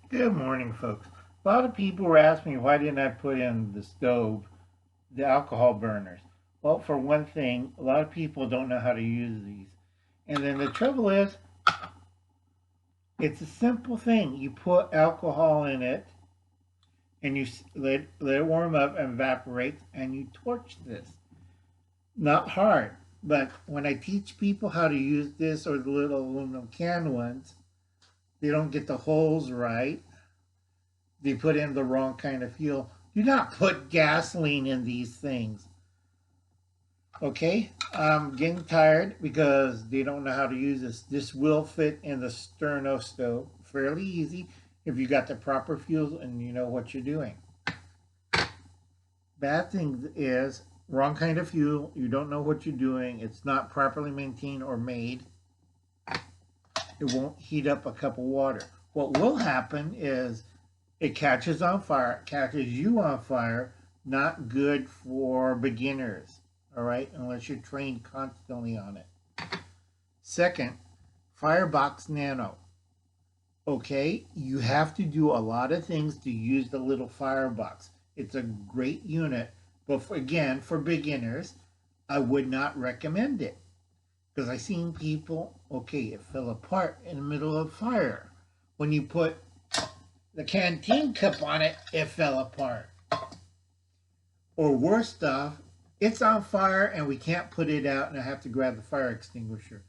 Good morning, folks. A lot of people were asking me why didn't I put in the stove the alcohol burners. Well, for one thing, a lot of people don't know how to use these. And then the trouble is, it's a simple thing. You put alcohol in it and you let it warm up and evaporate and you torch this. Not hard. But when I teach people how to use this or the little aluminum can ones, they don't get the holes right. They put in the wrong kind of fuel. Do not put gasoline in these things. Okay, I'm getting tired because they don't know how to use this. This will fit in the sterno stove fairly easy if you got the proper fuel and you know what you're doing. Bad thing is wrong kind of fuel. You don't know what you're doing. It's not properly maintained or made. It won't heat up a cup of water. What will happen is it catches on fire, catches you on fire. Not good for beginners, all right, unless you're trained constantly on it. Second, Firebox Nano. Okay, you have to do a lot of things to use the little firebox. It's a great unit, but again, for beginners, I would not recommend it. Because I've seen people, okay, it fell apart in the middle of fire. When you put the canteen cup on it, it fell apart. Or worse stuff, it's on fire and we can't put it out and I have to grab the fire extinguisher.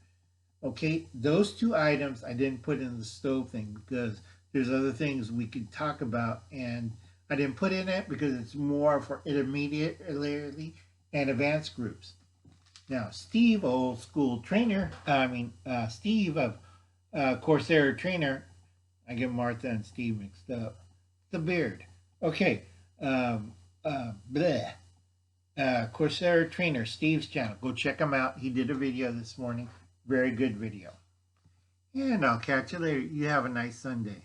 Okay, those two items I didn't put in the stove thing because there's other things we could talk about, and I didn't put in it because it's more for intermediate and advanced groups. Now, Steve, old school trainer, Steve of CORSAIR Trainer, I get Martha and Steve mixed up. The beard. Okay. Bleh. CORSAIR Trainer, Steve's channel. Go check him out. He did a video this morning. Very good video. And I'll catch you later. You have a nice Sunday.